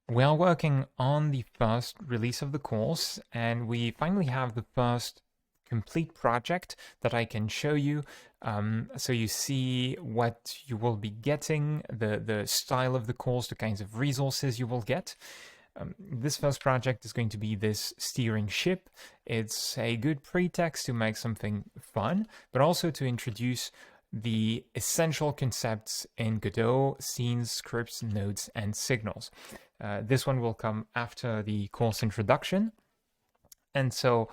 We are working on the first release of the course, and we finally have the first complete project that I can show you. So you see what you will be getting, the style of the course, the kinds of resources you will get. This first project is going to be this steering ship. It's a good pretext to make something fun, but also to introduce the essential concepts in Godot: scenes, scripts, nodes, and signals. This one will come after the course introduction. And so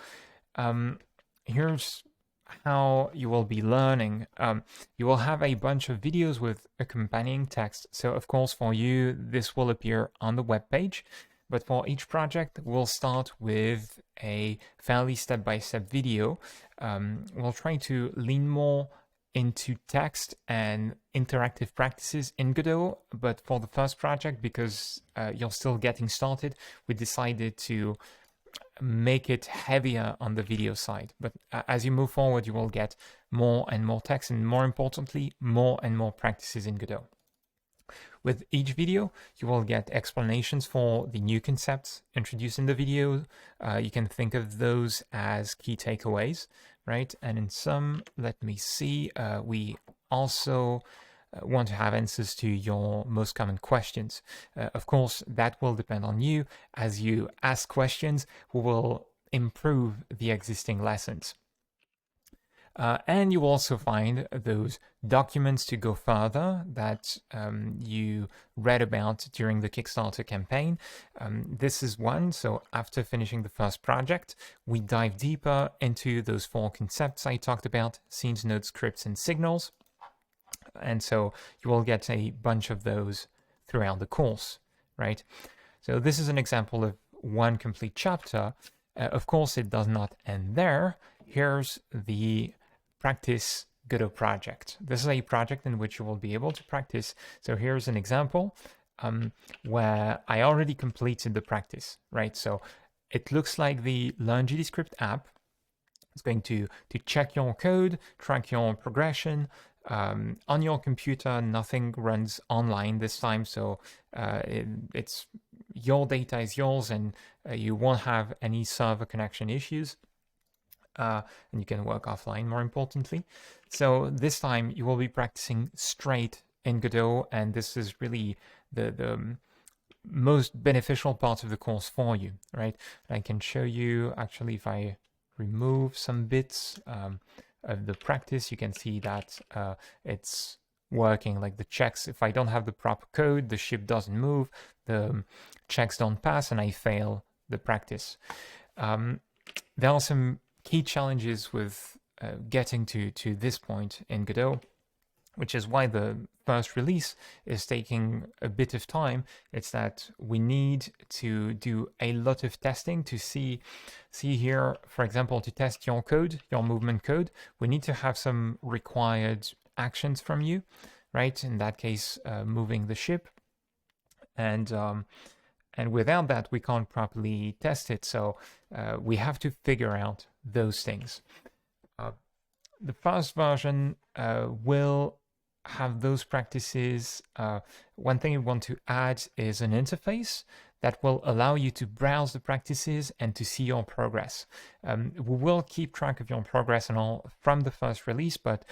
here's how you will be learning. You will have a bunch of videos with accompanying text. So of course for you, this will appear on the web page. But for each project, we'll start with a fairly step-by-step video. We'll try to lean more into text and interactive practices in Godot, but for the first project, because you're still getting started, we decided to make it heavier on the video side. But as you move forward, you will get more and more text, and more importantly, more and more practices in Godot. With each video, you will get explanations for the new concepts introduced in the video. You can think of those as key takeaways, right? And in some, let me see, we also want to have answers to your most common questions. Of course, that will depend on you. As you ask questions, we will improve the existing lessons. And you also find those documents to go further that you read about during the Kickstarter campaign. This is one. So after finishing the first project, we dive deeper into those 4 concepts I talked about: scenes, nodes, scripts, and signals. And so you will get a bunch of those throughout the course, right? So this is an example of one complete chapter. Of course, it does not end there. Here's the practice Godot project. This is a project in which you will be able to practice. So here's an example where I already completed the practice, right? So it looks like the Learn GDScript app. It's going to check your code, track your progression. On your computer, nothing runs online this time, so it's your data is yours, and you won't have any server connection issues. And you can work offline, more importantly. So this time you will be practicing straight in Godot, and this is really the most beneficial part of the course for you, right? I can show you, actually, if I remove some bits of the practice, you can see that it's working. Like the checks, if I don't have the proper code, the ship doesn't move, the checks don't pass, and I fail the practice. There are some key challenges with getting to this point in Godot, which is why the first release is taking a bit of time. It's that we need to do a lot of testing to see here, for example, to test your code, your movement code, we need to have some required actions from you, right? In that case, moving the ship. And without that, we can't properly test it. So we have to figure out those things. The first version will have those practices. One thing we want to add is an interface that will allow you to browse the practices and to see your progress. We will keep track of your progress and all from the first release, but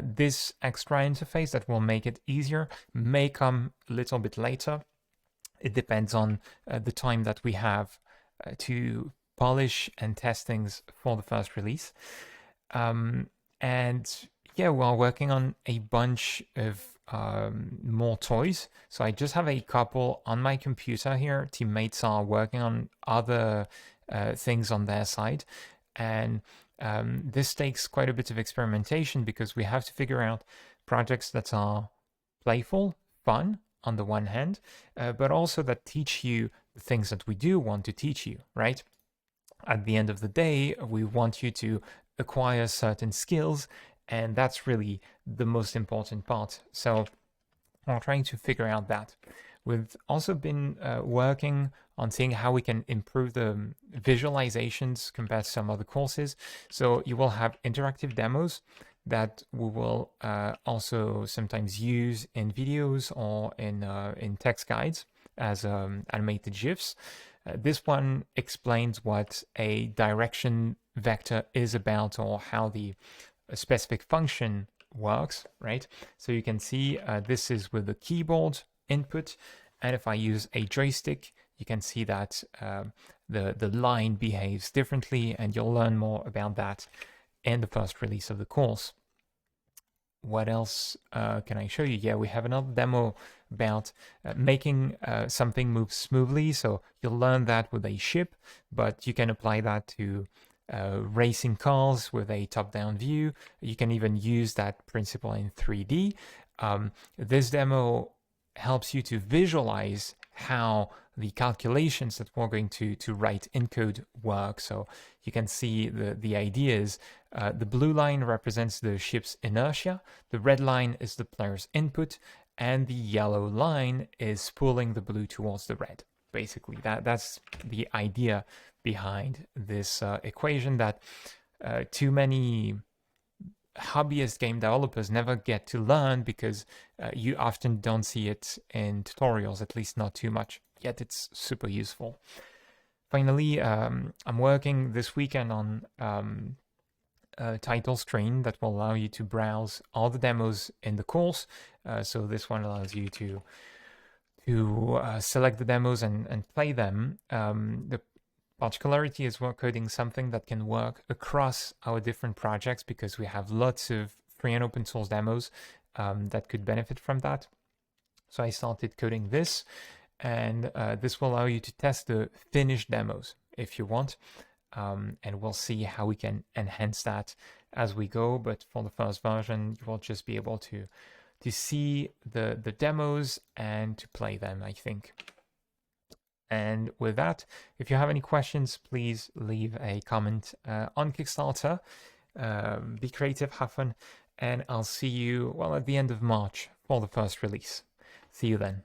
this extra interface that will make it easier may come a little bit later. It depends on the time that we have to polish and test things for the first release. And yeah, we're working on a bunch of more toys. So I just have a couple on my computer here. Teammates are working on other things on their side. And this takes quite a bit of experimentation because we have to figure out projects that are playful, fun, on the one hand, but also that teach you the things that we do want to teach you, right? At the end of the day, we want you to acquire certain skills, and that's really the most important part. So we're trying to figure out that. We've also been working on seeing how we can improve the visualizations compared to some other courses. So you will have interactive demos that we will also sometimes use in videos or in text guides. as animated GIFs. This one explains what a direction vector is about, or how the specific function works, right? So you can see this is with the keyboard input, and if I use a joystick, you can see that the line behaves differently, and you'll learn more about that in the first release of the course. What else can I show you? Yeah, we have another demo about making something move smoothly. So you'll learn that with a ship, but you can apply that to racing cars with a top-down view. You can even use that principle in 3D. This demo helps you to visualize how the calculations that we're going to write in code work. So you can see the ideas. The blue line represents the ship's inertia, the red line is the player's input, and the yellow line is pulling the blue towards the red. Basically, that's the idea behind this equation that too many hobbyist game developers never get to learn, because you often don't see it in tutorials, at least not too much, yet it's super useful. Finally, I'm working this weekend on a title screen that will allow you to browse all the demos in the course. So this one allows you to select the demos and play them. The particularity is we're coding something that can work across our different projects, because we have lots of free and open source demos that could benefit from that. So I started coding this, and this will allow you to test the finished demos if you want, and we'll see how we can enhance that as we go. But for the first version, you will just be able to see the demos and to play them, I think. And with that, if you have any questions, please leave a comment on Kickstarter. Be creative, have fun, and I'll see you, well, at the end of March for the first release. See you then.